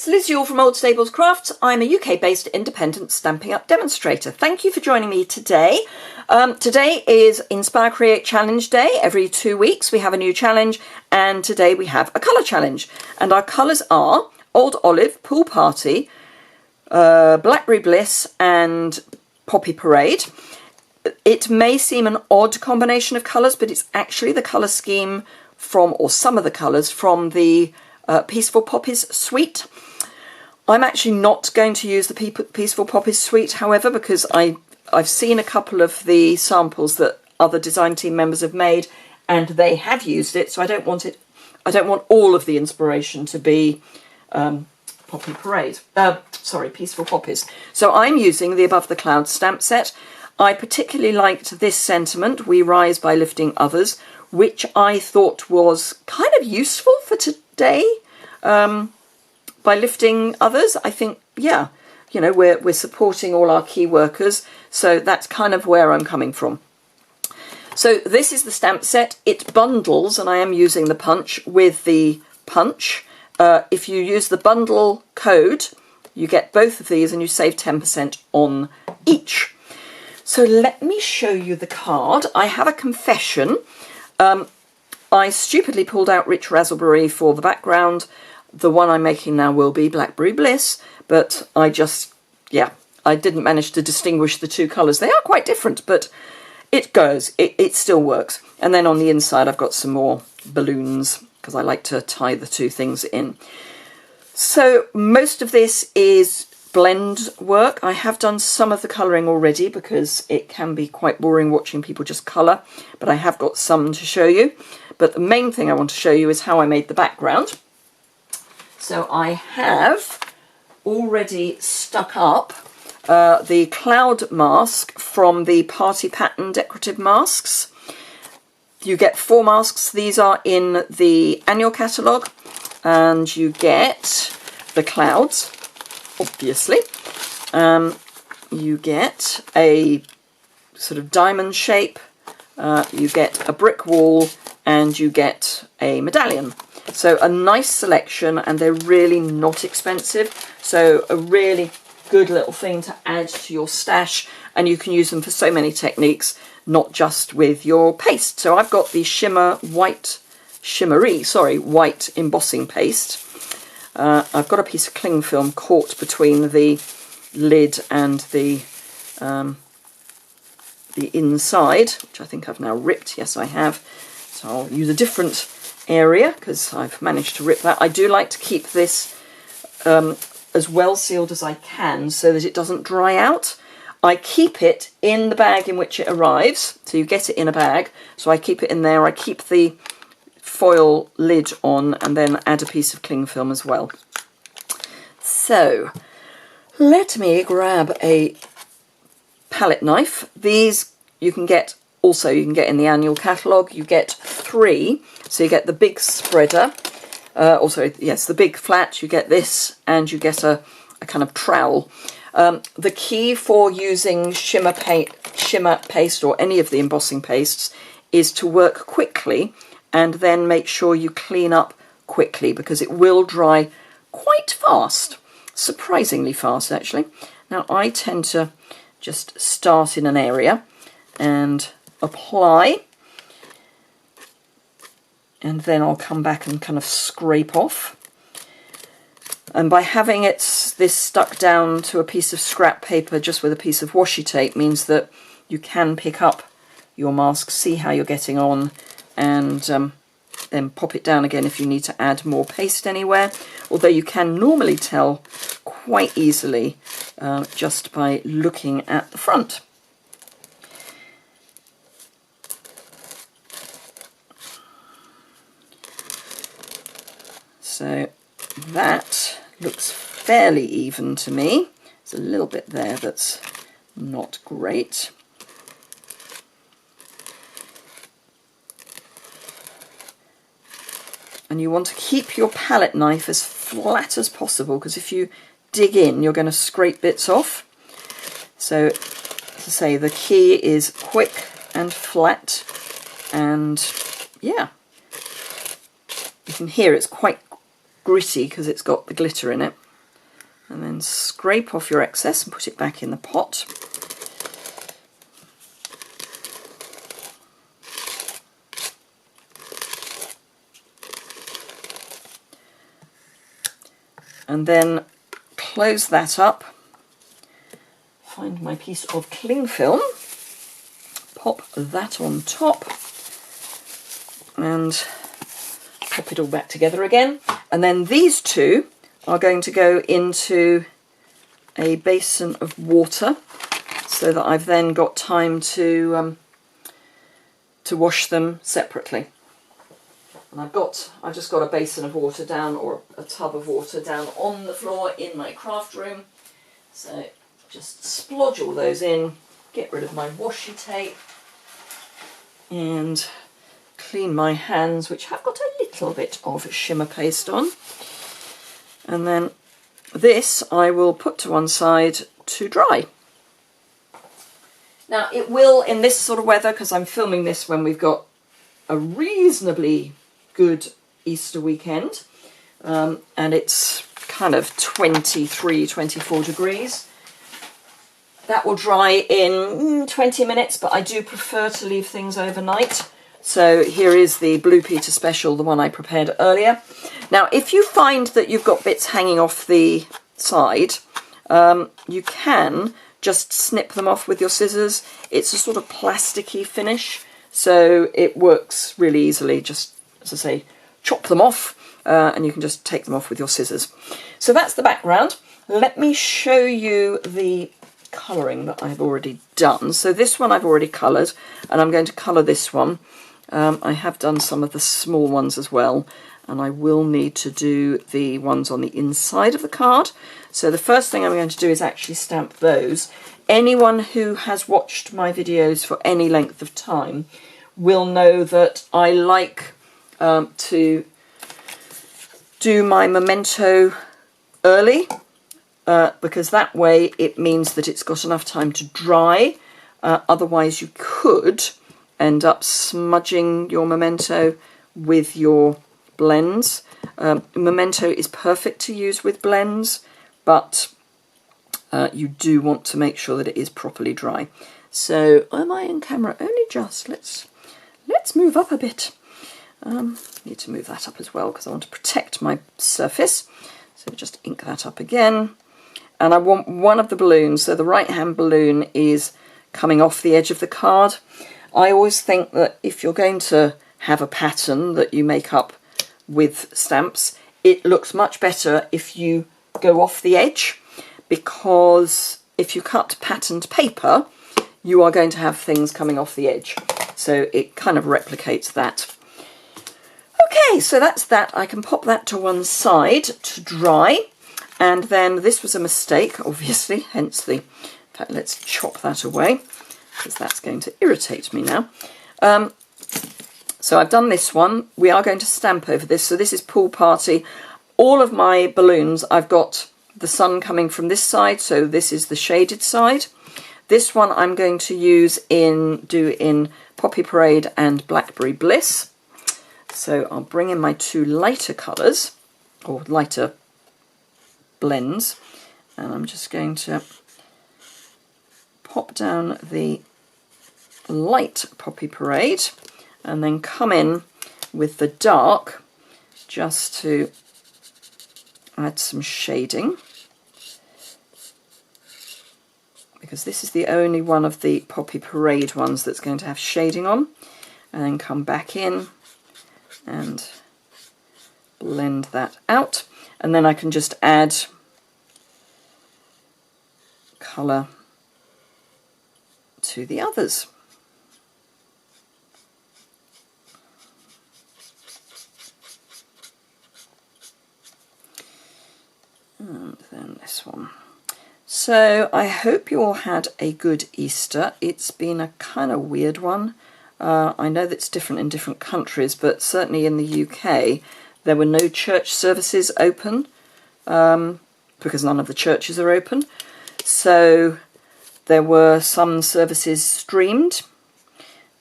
It's Liz Yuille from Old Stables Crafts. I'm a UK-based independent Stampin' Up! Demonstrator. Thank you for joining me today. Today is Inspire Create Challenge Day. Every 2 weeks we have a new challenge, and today we have a colour challenge. And our colours are Old Olive, Pool Party, Blackberry Bliss and Poppy Parade. It may seem an odd combination of colours, but it's actually the colour scheme from, or some of the colours from the Peaceful Poppies suite. I'm actually not going to use the Peaceful Poppies suite, however, because I've seen a couple of the samples that other design team members have made, and they have used it, so I don't want all of the inspiration to be Poppy Parade. Peaceful Poppies. So I'm using the Above the Clouds stamp set. I particularly liked this sentiment, "We rise by lifting others," which I thought was kind of useful for today. By lifting others, I think, yeah, you know, we're supporting all our key workers, so that's kind of where I'm coming from. So this is the stamp set. It bundles, and I am using the punch with the punch. If you use the bundle code, you get both of these and you save 10% on each. So let me show you the card. I have a confession. I stupidly pulled out Rich Razzleberry for the background. The one I'm making now will be Blackberry Bliss, but I didn't manage to distinguish the two colours. They are quite different, but it goes. It still works. And then on the inside I've got some more balloons because I like to tie the two things in. So most of this is blend work. I have done some of the colouring already because it can be quite boring watching people just colour, but I have got some to show you. But the main thing I want to show you is how I made the background. So I have already stuck up the cloud mask from the Party Pattern decorative masks. You get 4 masks. These are in the annual catalogue, and you get the clouds, obviously. You get a sort of diamond shape, you get a brick wall, and you get a medallion. So a nice selection, and they're really not expensive. So a really good little thing to add to your stash, and you can use them for so many techniques, not just with your paste. So I've got the white embossing paste. I've got a piece of cling film caught between the lid and the inside, which I think I've now ripped. Yes, I have. So I'll use a different area because I've managed to rip that. I do like to keep this as well sealed as I can so that it doesn't dry out. I keep it in the bag in which it arrives, so you get it in a bag. So I keep it in there. I keep the foil lid on and then add a piece of cling film as well. So let me grab a palette knife. These you can get in the annual catalogue. You get 3, so you get the big spreader, the big flat, you get this, and you get a kind of trowel. The key for using shimmer paste or any of the embossing pastes is to work quickly and then make sure you clean up quickly because it will dry quite fast, surprisingly fast actually. Now I tend to just start in an area and apply, and then I'll come back and kind of scrape off. And by having this stuck down to a piece of scrap paper just with a piece of washi tape means that you can pick up your mask, see how you're getting on, and then pop it down again if you need to add more paste anywhere. Although you can normally tell quite easily just by looking at the front. So that looks fairly even to me. There's a little bit there that's not great. And you want to keep your palette knife as flat as possible because if you dig in, you're going to scrape bits off. So, as I say, the key is quick and flat, and yeah, you can hear it's quite gritty because it's got the glitter in it. and then scrape off your excess and put it back in the pot. And then close that up, find my piece of cling film, pop that on top and pop it all back together again. And then these two are going to go into a basin of water so that I've then got time to wash them separately. And I've just got a basin of water down, or a tub of water down on the floor in my craft room. So just splodge all those in, get rid of my washi tape, and clean my hands, which have got a little bit of shimmer paste on. And then this I will put to one side to dry. Now it will, in this sort of weather, because I'm filming this when we've got a reasonably good Easter weekend, and it's kind of 23, 24 degrees. That will dry in 20 minutes, but I do prefer to leave things overnight. So here is the Blue Peter Special, the one I prepared earlier. Now, if you find that you've got bits hanging off the side, you can just snip them off with your scissors. It's a sort of plasticky finish, so it works really easily. Just, as I say, chop them off, and you can just take them off with your scissors. So that's the background. Let me show you the colouring that I've already done. So this one I've already coloured, and I'm going to colour this one. I have done some of the small ones as well, and I will need to do the ones on the inside of the card. So the first thing I'm going to do is actually stamp those. Anyone who has watched my videos for any length of time will know that I like to do my memento early, because that way it means that it's got enough time to dry. Otherwise you could end up smudging your memento with your blends. Memento is perfect to use with blends, but you do want to make sure that it is properly dry. So am I in camera? Only just. Let's move up a bit. Need to move that up as well because I want to protect my surface. So just ink that up again. And I want one of the balloons, so the right hand balloon is coming off the edge of the card. I always think that if you're going to have a pattern that you make up with stamps, it looks much better if you go off the edge, because if you cut patterned paper, you are going to have things coming off the edge. So it kind of replicates that. Okay, so that's that. I can pop that to one side to dry. And then this was a mistake, obviously, hence the... In fact, let's chop that away, because that's going to irritate me now. So I've done this one. We are going to stamp over this. So this is Pool Party. All of my balloons, I've got the sun coming from this side, so this is the shaded side. This one I'm going to do in Poppy Parade and Blackberry Bliss. So I'll bring in my two lighter colours, or lighter blends, and I'm just going to pop down the light Poppy Parade and then come in with the dark just to add some shading, because this is the only one of the Poppy Parade ones that's going to have shading on. And then come back in and blend that out, and then I can just add colour to the others. And then this one. So I hope you all had a good Easter. It's been a kind of weird one. I know that's different in different countries, but certainly in the UK there were no church services open, because none of the churches are open. So there were some services streamed.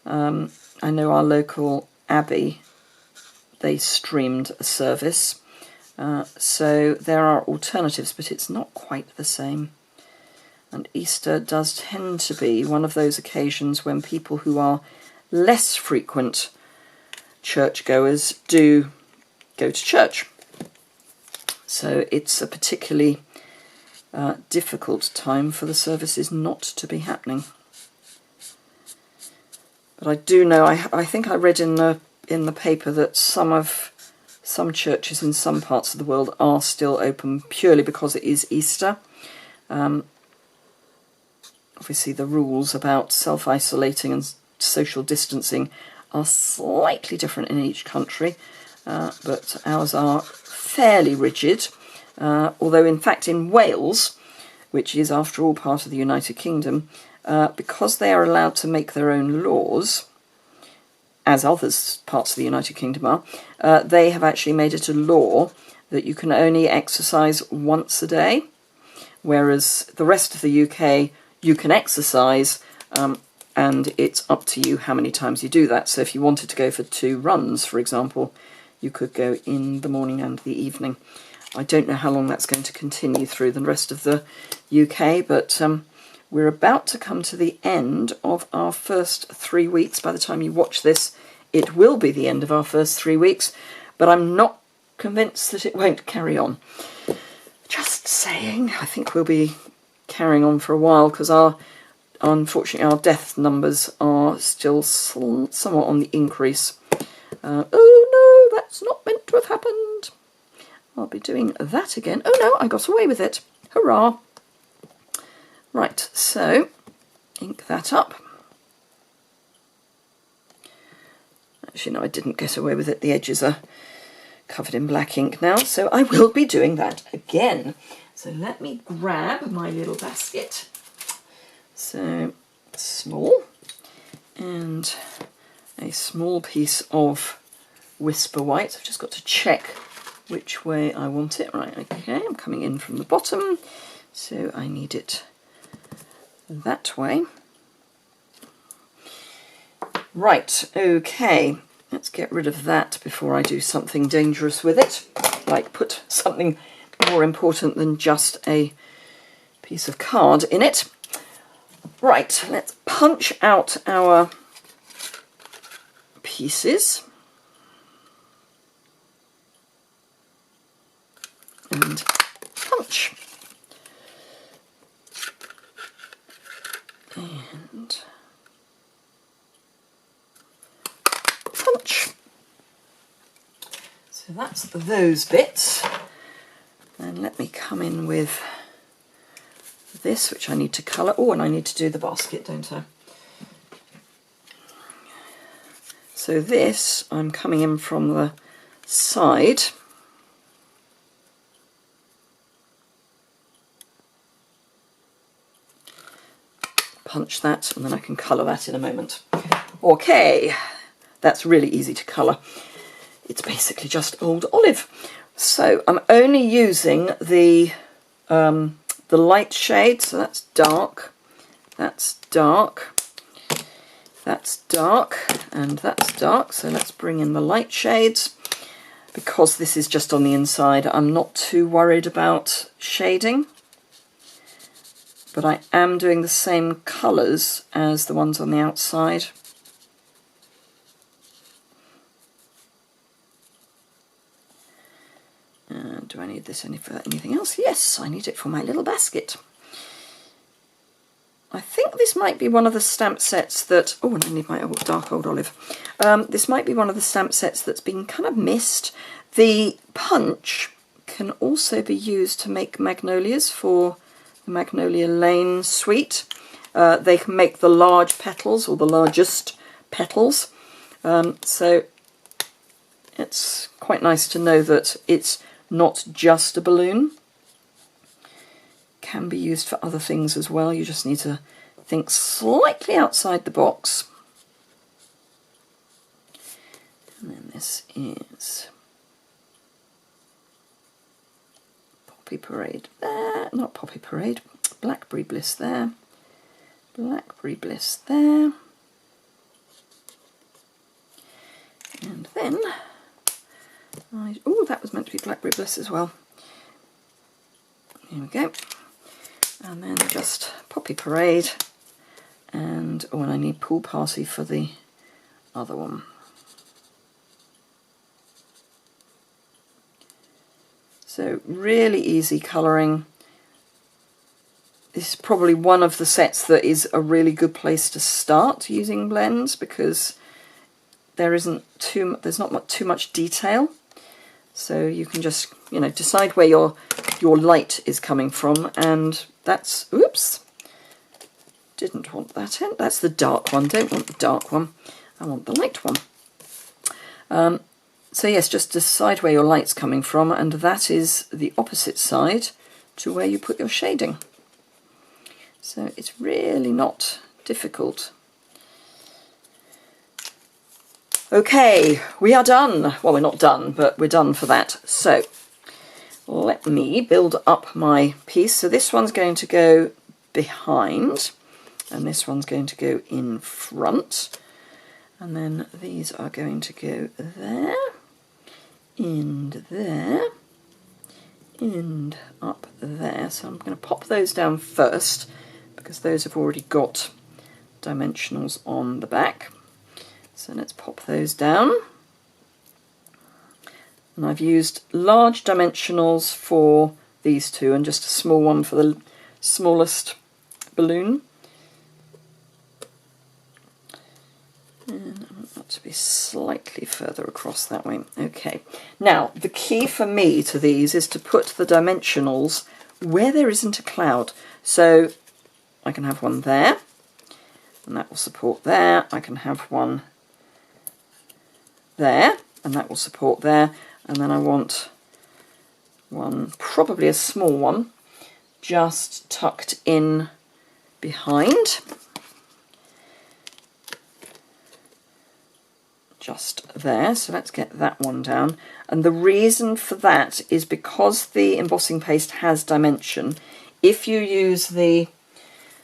I know our local abbey, they streamed a service. So there are alternatives, but it's not quite the same. And Easter does tend to be one of those occasions when people who are less frequent churchgoers do go to church. So it's a particularly difficult time for the services not to be happening. But I do know, I think I read in the paper that some churches in some parts of the world are still open purely because it is Easter. Obviously the rules about self-isolating and social distancing are slightly different in each country, but ours are fairly rigid, although in fact in Wales, which is after all part of the United Kingdom, because they are allowed to make their own laws, as others parts of the United Kingdom are, they have actually made it a law that you can only exercise once a day, whereas the rest of the UK you can exercise, and it's up to you how many times you do that. So if you wanted to go for 2 runs, for example, you could go in the morning and the evening. I don't know how long that's going to continue through the rest of the UK, but we're about to come to the end of our first 3 weeks. By the time you watch this, it will be the end of our first 3 weeks, but I'm not convinced that it won't carry on. Just saying, I think we'll be carrying on for a while because unfortunately our death numbers are still somewhat on the increase. Oh no, that's not meant to have happened. I'll be doing that again. Oh no, I got away with it. Hurrah. Right, so ink that up. Actually, no, I didn't get away with it. The edges are covered in black ink now, so I will be doing that again. So let me grab my little basket. So small, and a small piece of Whisper White. I've just got to check which way I want it. Right, okay, I'm coming in from the bottom, so I need it that way. Right, okay, let's get rid of that before I do something dangerous with it, like put something more important than just a piece of card in it. Right, let's punch out our pieces. And punch. And punch. So that's those bits. And let me come in with this, which I need to colour. Oh, and I need to do the basket, don't I? So this, I'm coming in from the side. Punch that, and then I can colour that in a moment. Okay, that's really easy to colour. It's basically just old olive. So I'm only using the light shade, so that's dark, that's dark, that's dark, and that's dark. So let's bring in the light shades. Because this is just on the inside, I'm not too worried about shading. But I am doing the same colours as the ones on the outside. Do I need this for anything else? Yes, I need it for my little basket. I think this might be one of the stamp sets that... Oh, and I need my dark old olive. This might be one of the stamp sets that's been kind of missed. The punch can also be used to make magnolias for the Magnolia Lane suite. They can make the large petals, or the largest petals. So it's quite nice to know that it's not just a balloon. Can be used for other things as well. You just need to think slightly outside the box. And then this is Poppy Parade there, not Poppy Parade, Blackberry Bliss there, Blackberry Bliss there. And then, oh, that was meant to be Blackberry useless as well. Here we go. And then just Poppy Parade, and oh, and I need Pool Party for the other one. So really easy colouring. This is probably one of the sets that is a really good place to start using blends, because there's not too much detail. So you can just, you know, decide where your light is coming from, and that's, oops, didn't want that in. That's the dark one. Don't want the dark one. I want the light one. So yes, just decide where your light's coming from, and that is the opposite side to where you put your shading. So it's really not difficult. Okay, we are done. Well, we're not done, but we're done for that. So let me build up my piece. So this one's going to go behind, and this one's going to go in front. And then these are going to go there, and there, and up there. So I'm going to pop those down first, because those have already got dimensionals on the back. So let's pop those down. And I've used large dimensionals for these two and just a small one for the smallest balloon. And I want that to be slightly further across that way. Okay. Now, the key for me to these is to put the dimensionals where there isn't a cloud. So I can have one there, and that will support there. I can have one there, and that will support there. And then I want one, probably a small one, just tucked in behind. Just there. So let's get that one down. And the reason for that is because the embossing paste has dimension. If you use the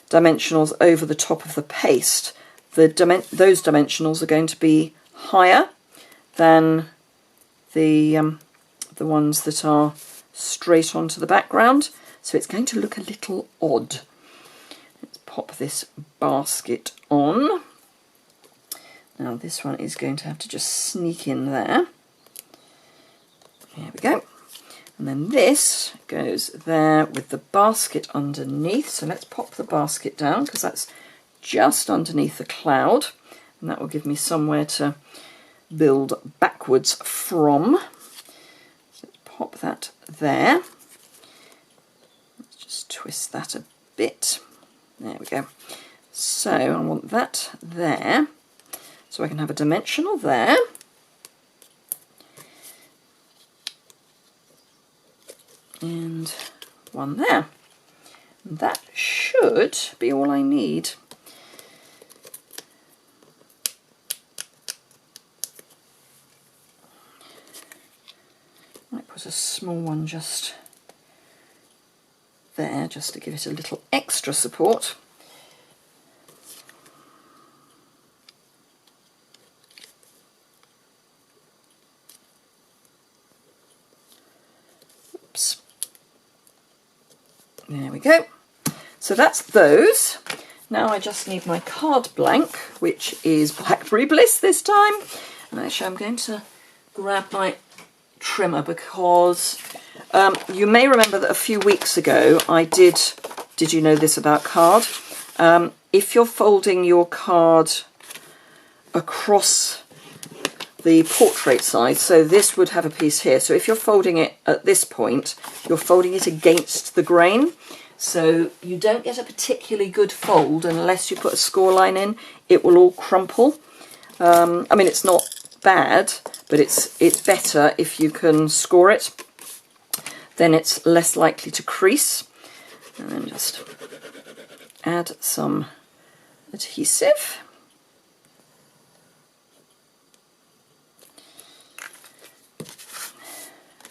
dimensionals over the top of the paste, those dimensionals are going to be higher than the ones that are straight onto the background, so it's going to look a little odd. Let's pop this basket on. Now this one is going to have to just sneak in there. There we go. And then this goes there with the basket underneath. So let's pop the basket down, because that's just underneath the cloud, and that will give me somewhere to build backwards from. So let's pop that there. Let's just twist that a bit. There we go. So I want that there, so I can have a dimensional there. And one there. And that should be all I need. Might put a small one just there, just to give it a little extra support. Oops. There we go. So that's those. Now I just need my card blank, which is Blackberry Bliss this time. And actually I'm going to grab my trimmer, because you may remember that a few weeks ago I did you know this about card? If you're folding your card across the portrait side, so this would have a piece here, so if you're folding it at this point, you're folding it against the grain, so you don't get a particularly good fold unless you put a score line in. It will all crumple. I mean, it's not bad, but it's better if you can score it, then it's less likely to crease. And then just add some adhesive.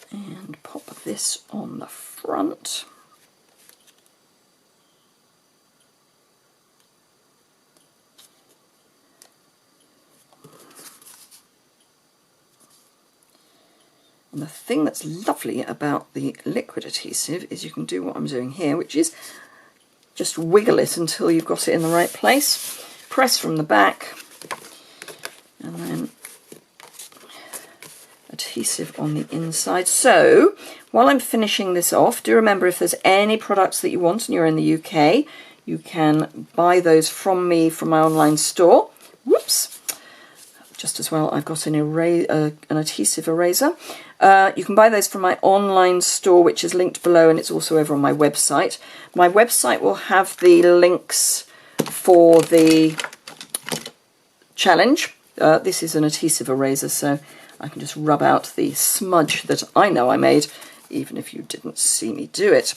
And pop this on the front. And the thing that's lovely about the liquid adhesive is you can do what I'm doing here, which is just wiggle it until you've got it in the right place. Press from the back, and then adhesive on the inside. So while I'm finishing this off, do remember, if there's any products that you want and you're in the UK, you can buy those from me from my online store. Whoops! Just as well, I've got an adhesive eraser. You can buy those from my online store, which is linked below, and it's also over on my website. My website will have the links for the challenge. This is an adhesive eraser, so I can just rub out the smudge that I know I made, even if you didn't see me do it.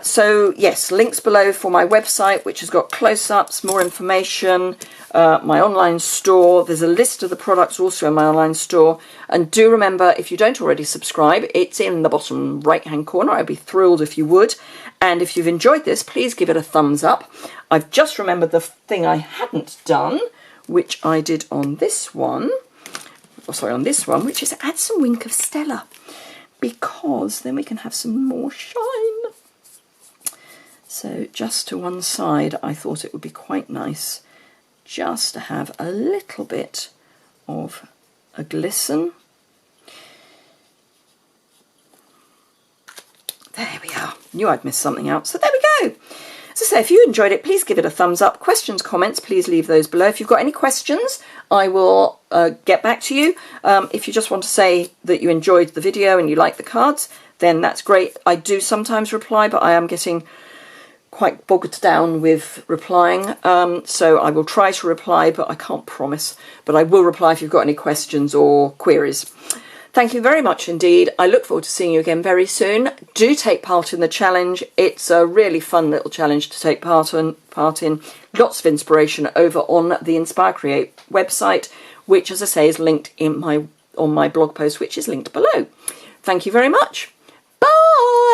So yes, links below for my website, which has got close-ups, more information, my online store. There's a list of the products also in my online store. And do remember, if you don't already subscribe, it's in the bottom right-hand corner. I'd be thrilled if you would. And if you've enjoyed this, please give it a thumbs up. I've just remembered the thing I hadn't done, which I did on this one. Oh, sorry, on this one, which is add some Wink of Stella, because then we can have some more shine. So just to one side, I thought it would be quite nice just to have a little bit of a glisten. There we are. Knew I'd missed something out, so there we go. As I say, if you enjoyed it, please give it a thumbs up. Questions, comments, please leave those below. If you've got any questions, I will get back to you. If you just want to say that you enjoyed the video and you like the cards, then that's great. I do sometimes reply, but I am getting quite bogged down with replying, so I will try to reply, but I can't promise. But I will reply if you've got any questions or queries. Thank you very much indeed. I look forward to seeing you again very soon. Do take part in the challenge. It's a really fun little challenge to take part in. Lots of inspiration over on the Inspire Create website, which, as I say, is linked in on my blog post, which is linked below. Thank you very much. Bye!